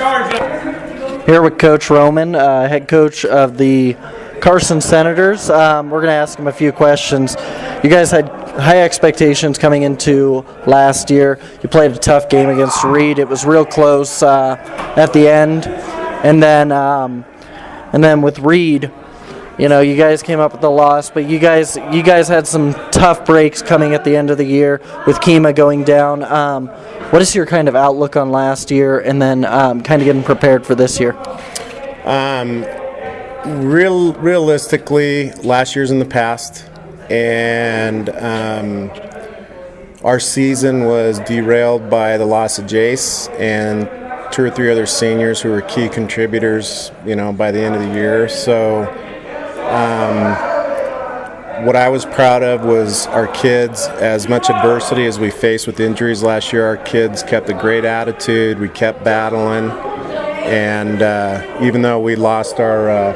Here with Coach Roman, head coach of the Carson Senators. We're going to ask him a few questions. You guys had high expectations coming into last year. You played a tough game against Reed. It was real close at the end, and then with Reed, you know, you guys came up with the loss, but you guys had some tough breaks coming at the end of the year with Kima going down. What is your kind of outlook on last year, and then kind of getting prepared for this year? Realistically, last year's in the past, and our season was derailed by the loss of Jace and 2 or 3 other seniors who were key contributors, you know, by the end of the year. So what I was proud of was our kids. As much adversity as we faced with injuries last year, our kids kept a great attitude. We kept battling, and even though we lost our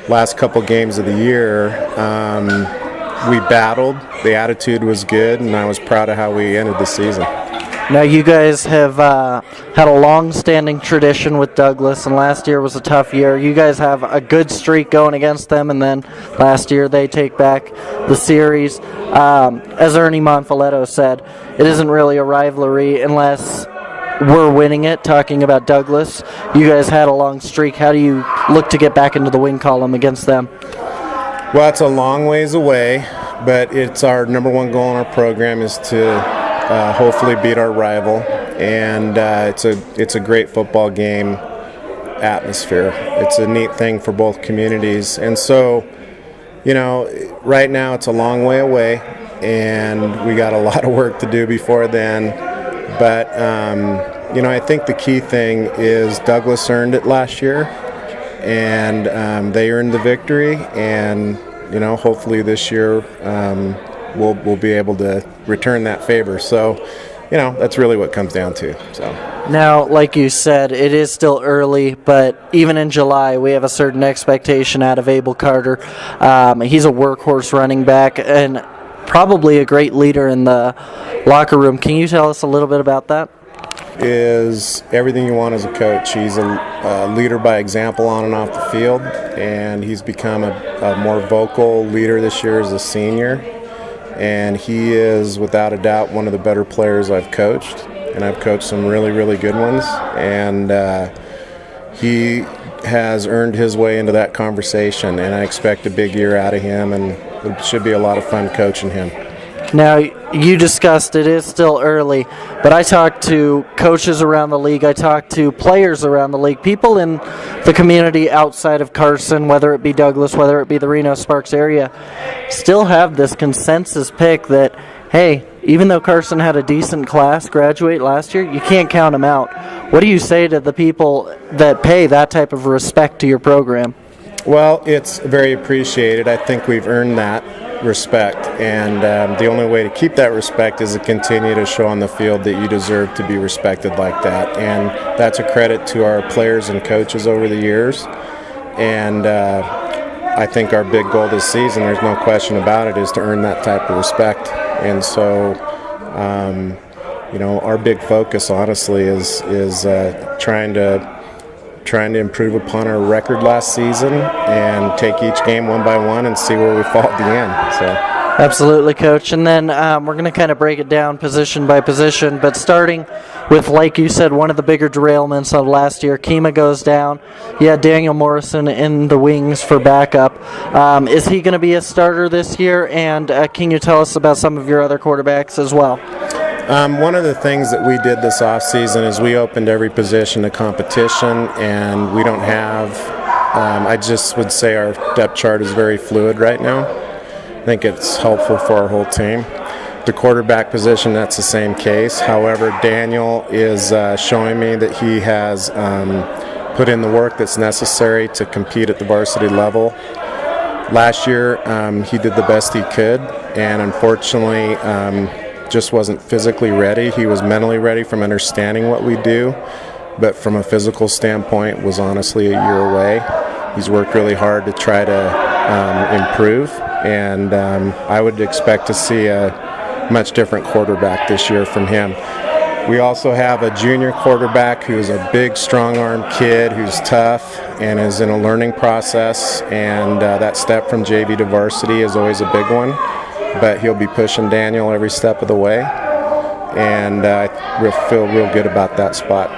last couple games of the year, we battled. The attitude was good, and I was proud of how we ended the season. Now, you guys have had a long-standing tradition with Douglas, and last year was a tough year. You guys have a good streak going against them, and then last year they take back the series. As Ernie Monfiletto said, it isn't really a rivalry unless we're winning it, talking about Douglas. You guys had a long streak. How do you look to get back into the win column against them? Well, it's a long ways away, but it's our number one goal in our program is to hopefully beat our rival, and it's a great football game atmosphere. It's a neat thing for both communities, and so, you know, right now it's a long way away, and we got a lot of work to do before then. But you know, I think the key thing is Douglas earned it last year, and they earned the victory, and you know, hopefully this year we'll be able to return that favor. So, you know, that's really what it comes down to. So now, like you said, it is still early, but even in July, we have a certain expectation out of Abel Carter. He's a workhorse running back and probably a great leader in the locker room. Can you tell us a little bit about that? Is everything you want as a coach. He's a leader by example on and off the field, and he's become a more vocal leader this year as a senior. And he is, without a doubt, one of the better players I've coached, and I've coached some really, really good ones. And he has earned his way into that conversation, and I expect a big year out of him, and it should be a lot of fun coaching him. Now, you discussed it is still early, but I talked to coaches around the league, I talked to players around the league, people in the community outside of Carson, whether it be Douglas, whether it be the Reno-Sparks area, still have this consensus pick that, hey, even though Carson had a decent class graduate last year, you can't count them out. What do you say to the people that pay that type of respect to your program? Well, it's very appreciated. I think we've earned that respect, and the only way to keep that respect is to continue to show on the field that you deserve to be respected like that, and that's a credit to our players and coaches over the years. And I think our big goal this season, there's no question about it, is to earn that type of respect. And so you know, our big focus honestly is trying to improve upon our record last season and take each game one by one and see where we fall at the end. So. Absolutely, Coach. And then we're going to kind of break it down position by position, but starting with, like you said, one of the bigger derailments of last year, Kima goes down. You had Daniel Morrison in the wings for backup. Is he going to be a starter this year? And can you tell us about some of your other quarterbacks as well? One of the things that we did this offseason is we opened every position to competition, and we don't have, I just would say our depth chart is very fluid right now. I think it's helpful for our whole team. The quarterback position, that's the same case. However, Daniel is showing me that he has put in the work that's necessary to compete at the varsity level. Last year, he did the best he could, and unfortunately, just wasn't physically ready. He was mentally ready from understanding what we do, but from a physical standpoint was honestly a year away. He's worked really hard to try to improve, and I would expect to see a much different quarterback this year from him. We also have a junior quarterback who's a big, strong-arm kid who's tough and is in a learning process. And that step from JV to varsity is always a big one. But he'll be pushing Daniel every step of the way. And I feel real good about that spot.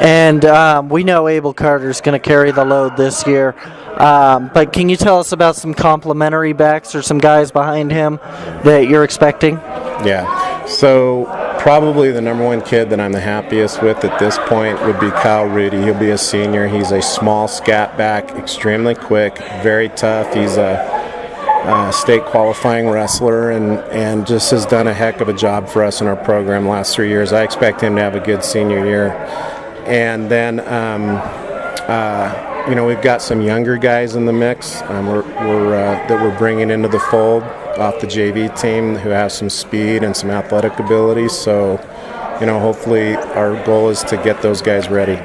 And we know Abel Carter is going to carry the load this year. But can you tell us about some complimentary backs or some guys behind him that you're expecting? Yeah. So probably the number one kid that I'm the happiest with at this point would be Kyle Rudy. He'll be a senior. He's a small scat back, extremely quick, very tough. He's a state qualifying wrestler and just has done a heck of a job for us in our program last 3 years. I expect him to have a good senior year. And then, we've got some younger guys in the mix that we're bringing into the fold off the JV team who have some speed and some athletic ability. So, hopefully our goal is to get those guys ready.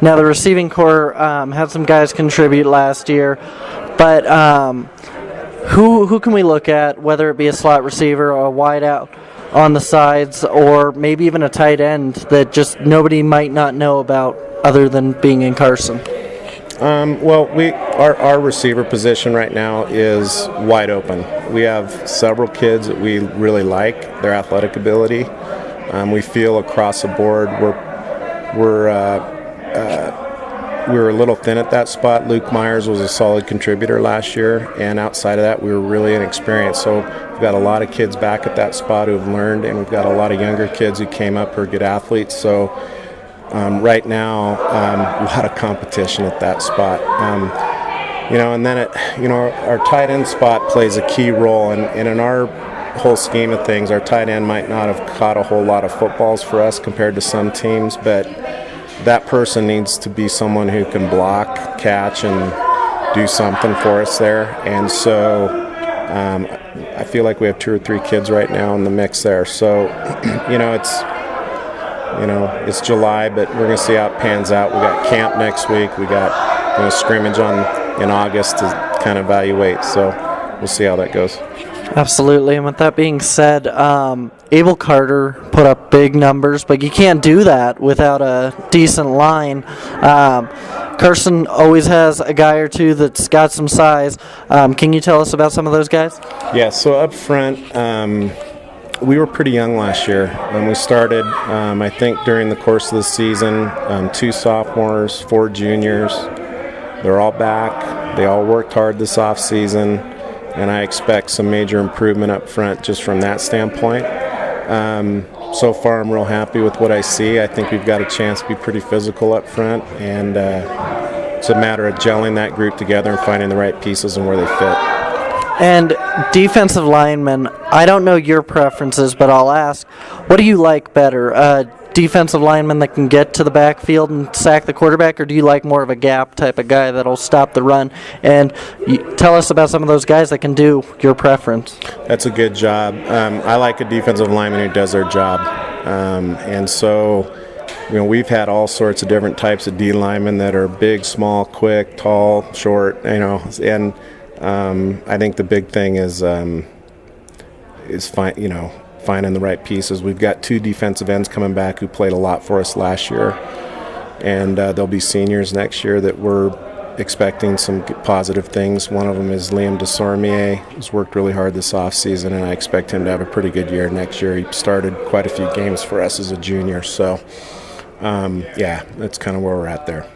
Now, the receiving corps had some guys contribute last year, but who can we look at, whether it be a slot receiver or a wide out on the sides, or maybe even a tight end that just nobody might not know about other than being in Carson? Our receiver position right now is wide open. We have several kids that we really like, their athletic ability. We feel across the board we were a little thin at that spot. Luke Myers was a solid contributor last year, and outside of that, we were really inexperienced. So we've got a lot of kids back at that spot who have learned, and we've got a lot of younger kids who came up who are good athletes. So right now, a lot of competition at that spot. And then our tight end spot plays a key role, and in our whole scheme of things, our tight end might not have caught a whole lot of footballs for us compared to some teams, but that person needs to be someone who can block, catch, and do something for us there. And so I feel like we have 2 or 3 kids right now in the mix there. So, it's July, but we're going to see how it pans out. We got camp next week. We got scrimmage in August to kind of evaluate. So we'll see how that goes. Absolutely. And with that being said, Abel Carter put up big numbers, but you can't do that without a decent line. Carson always has a guy or two that's got some size. Can you tell us about some of those guys? Yeah, so up front, we were pretty young last year when we started. I think during the course of the season, 2 sophomores, 4 juniors. They're all back. They all worked hard this off season, and I expect some major improvement up front just from that standpoint. So far, I'm real happy with what I see. I think we've got a chance to be pretty physical up front, and it's a matter of gelling that group together and finding the right pieces and where they fit. And defensive linemen, I don't know your preferences, but I'll ask, what do you like better? A defensive lineman that can get to the backfield and sack the quarterback, or do you like more of a gap type of guy that'll stop the run? And tell us about some of those guys that can do your preference. That's a good job. I like a defensive lineman who does their job. And so, we've had all sorts of different types of D linemen that are big, small, quick, tall, short, and I think the big thing is finding the right pieces. We've got 2 defensive ends coming back who played a lot for us last year, and they'll be seniors next year that we're expecting some positive things. One of them is Liam Desormier, who's worked really hard this offseason, and I expect him to have a pretty good year next year. He started quite a few games for us as a junior, so that's kind of where we're at there.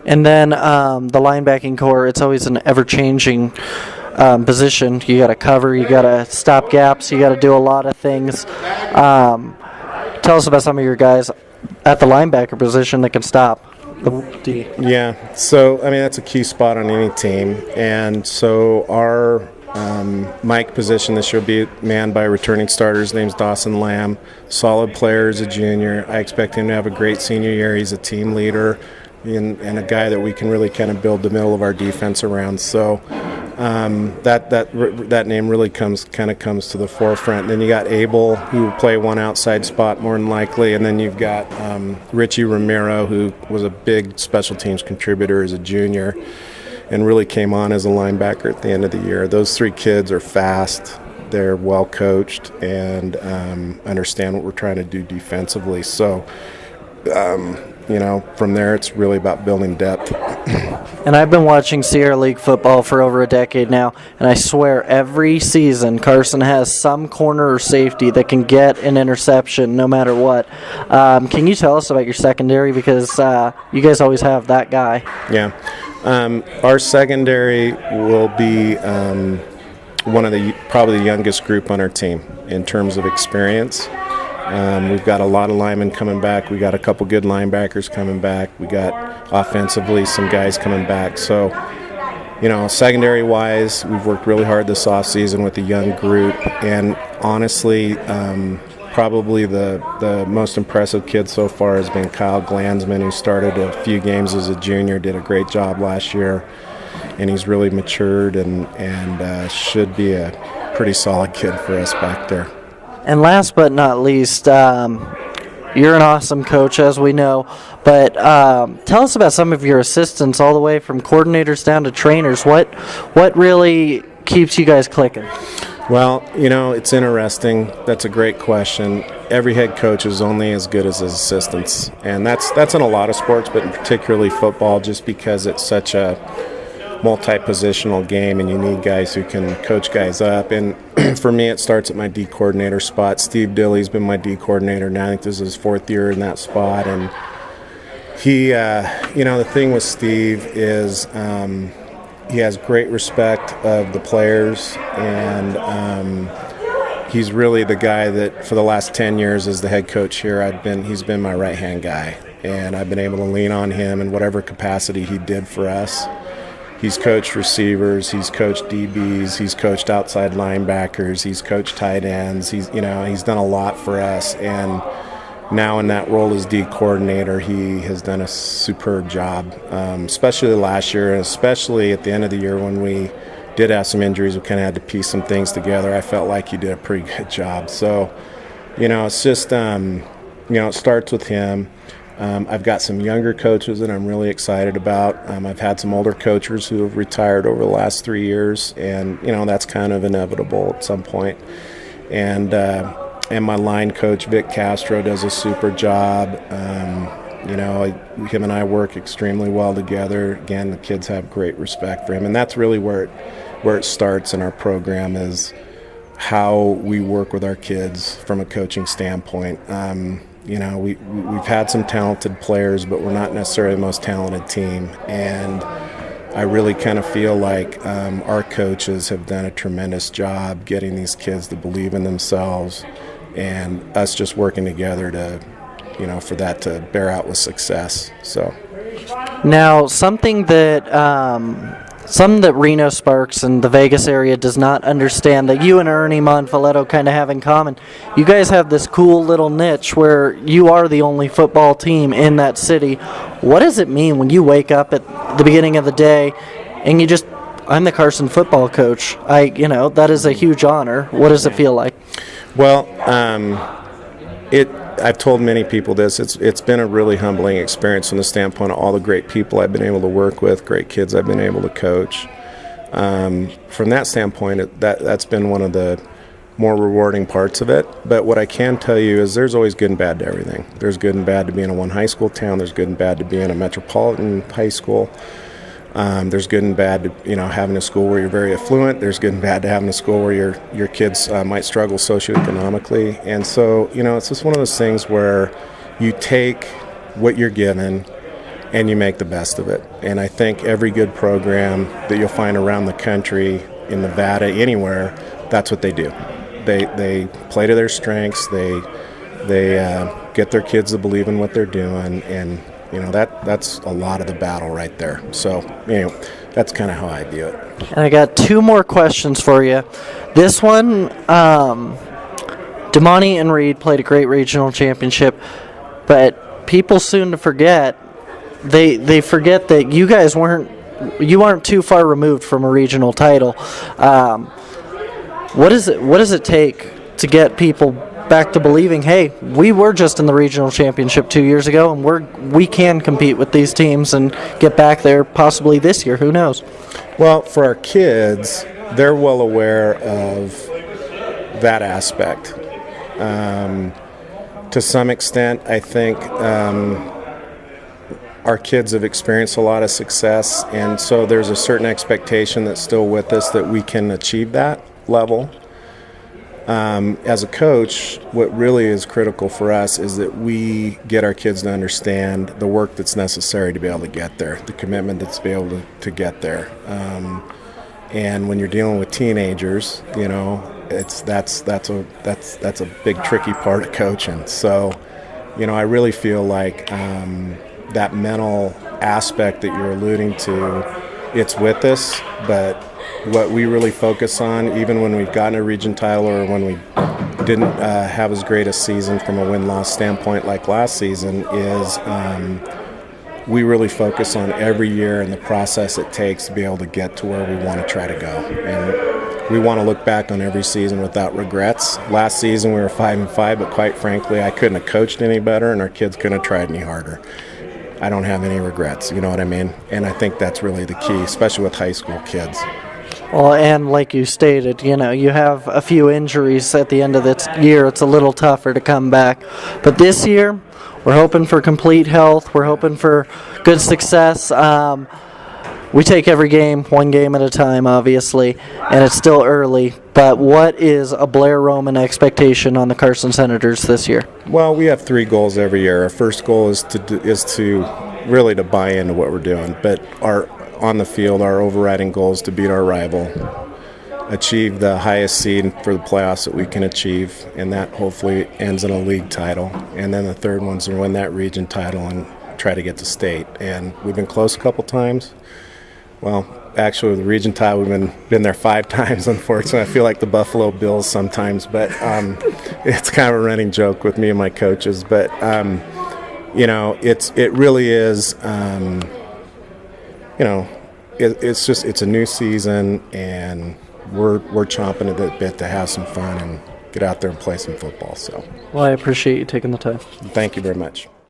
And then the linebacking core, it's always an ever-changing position. You got to cover, you got to stop gaps, you got to do a lot of things. Tell us about some of your guys at the linebacker position that can stop the D. Yeah, so that's a key spot on any team, and so our Mike position this year will be manned by a returning starter. His name's Dawson Lamb. Solid player as a junior. I expect him to have a great senior year. He's a team leader and a guy that we can really kind of build the middle of our defense around. So that name really comes to the forefront. Then you got Abel, who will play one outside spot more than likely, and then you've got Richie Romero, who was a big special teams contributor as a junior and really came on as a linebacker at the end of the year. Those 3 kids are fast, they're well coached and understand what we're trying to do defensively. So, from there, it's really about building depth. And I've been watching Sierra League football for over a decade now, and I swear every season Carson has some corner or safety that can get an interception no matter what. Can you tell us about your secondary? Because you guys always have that guy. Yeah. Our secondary will be one of probably the youngest group on our team in terms of experience. We've got a lot of linemen coming back. We got a couple good linebackers coming back. We got offensively some guys coming back. So, secondary-wise, we've worked really hard this offseason with a young group. And honestly, probably the most impressive kid so far has been Kyle Glansman, who started a few games as a junior, did a great job last year. And he's really matured and should be a pretty solid kid for us back there. And last but not least, you're an awesome coach, as we know, but tell us about some of your assistants, all the way from coordinators down to trainers. What really keeps you guys clicking? Well, it's interesting. That's a great question. Every head coach is only as good as his assistants, and that's in a lot of sports, but particularly football, just because it's such a multi-positional game and you need guys who can coach guys up. And for me, it starts at my D coordinator spot. Steve Dilley's been my D coordinator now. I think this is his 4th year in that spot. And he, the thing with Steve is he has great respect of the players, and he's really the guy that for the last 10 years as the head coach here, he's been my right-hand guy. And I've been able to lean on him in whatever capacity he did for us. He's coached receivers, he's coached DBs, he's coached outside linebackers, he's coached tight ends. He's done a lot for us, and now in that role as D coordinator, he has done a superb job, especially last year, and especially at the end of the year when we did have some injuries. We kind of had to piece some things together. I felt like he did a pretty good job. So, it's just, it starts with him. I've got some younger coaches that I'm really excited about. I've had some older coaches who have retired over the last 3 years, and that's kind of inevitable at some point. And my line coach Vic Castro does a super job. Him and I work extremely well together. Again, the kids have great respect for him, and that's really where it starts in our program, is how we work with our kids from a coaching standpoint. We've had some talented players, but we're not necessarily the most talented team. And I really kind of feel like our coaches have done a tremendous job getting these kids to believe in themselves, and us just working together to, for that to bear out with success. So now, something that Reno Sparks and the Vegas area does not understand that you and Ernie Monfiletto kind of have in common. You guys have this cool little niche where you are the only football team in that city. What does it mean when you wake up at the beginning of the day and I'm the Carson football coach? That is a huge honor. What does it feel like? Well, I've told many people this. It's been a really humbling experience from the standpoint of all the great people I've been able to work with, great kids I've been able to coach. From that standpoint, that's been one of the more rewarding parts of it. But what I can tell you is there's always good and bad to everything. There's good and bad to being a one high school town. There's good and bad to being a metropolitan high school. There's good and bad to having a school where you're very affluent. There's good and bad to having a school where your kids might struggle socioeconomically. And so it's just one of those things where you take what you're given and you make the best of it. And I think every good program that you'll find around the country, in Nevada, anywhere, that's what they do. They play to their strengths. They get their kids to believe in what they're doing, and that's a lot of the battle right there. So, that's kind of how I view it. And I got 2 more questions for you. This one, Damani and Reed played a great regional championship, but people soon to forget, they forget that you guys you aren't too far removed from a regional title. What does it take to get people back to believing, hey, we were just in the regional championship 2 years ago, and we can compete with these teams and get back there possibly this year? Who knows? Well, for our kids, they're well aware of that aspect. To some extent, I think our kids have experienced a lot of success, and so there's a certain expectation that's still with us that we can achieve that level. As a coach, what really is critical for us is that we get our kids to understand the work that's necessary to be able to get there, the commitment that's to be able to get there. And when you're dealing with teenagers, you know, that's a big tricky part of coaching. So, you know, I really feel like that mental aspect that you're alluding to, it's with us, but what we really focus on, even when we've gotten a region title or when we didn't have as great a season from a win-loss standpoint like last season, is we really focus on every year and the process it takes to be able to get to where we want to try to go. And we want to look back on every season without regrets. Last season we were 5-5, but quite frankly, I couldn't have coached any better and our kids couldn't have tried any harder. I don't have any regrets, you know what I mean? And I think that's really the key, especially with high school kids. Well, and like you stated, you know, you have a few injuries at the end of this year. It's a little tougher to come back. But this year, we're hoping for complete health. We're hoping for good success. We take every game, one game at a time, obviously, and it's still early. But what is a Blair Roman expectation on the Carson Senators this year? Well, we have 3 goals every year. Our first goal is to really to buy into what we're doing. But on the field, our overriding goal is to beat our rival, achieve the highest seed for the playoffs that we can achieve, and that hopefully ends in a league title. And then the third one's to win that region title and try to get to state. And we've been close a couple times. Well, actually, with the region title, we've been there 5 times, unfortunately. I feel like the Buffalo Bills sometimes, but it's kind of a running joke with me and my coaches. But, you know, it really is, you know, it's a new season, and we're chomping at the bit to have some fun and get out there and play some football. So, well, I appreciate you taking the time. Thank you very much.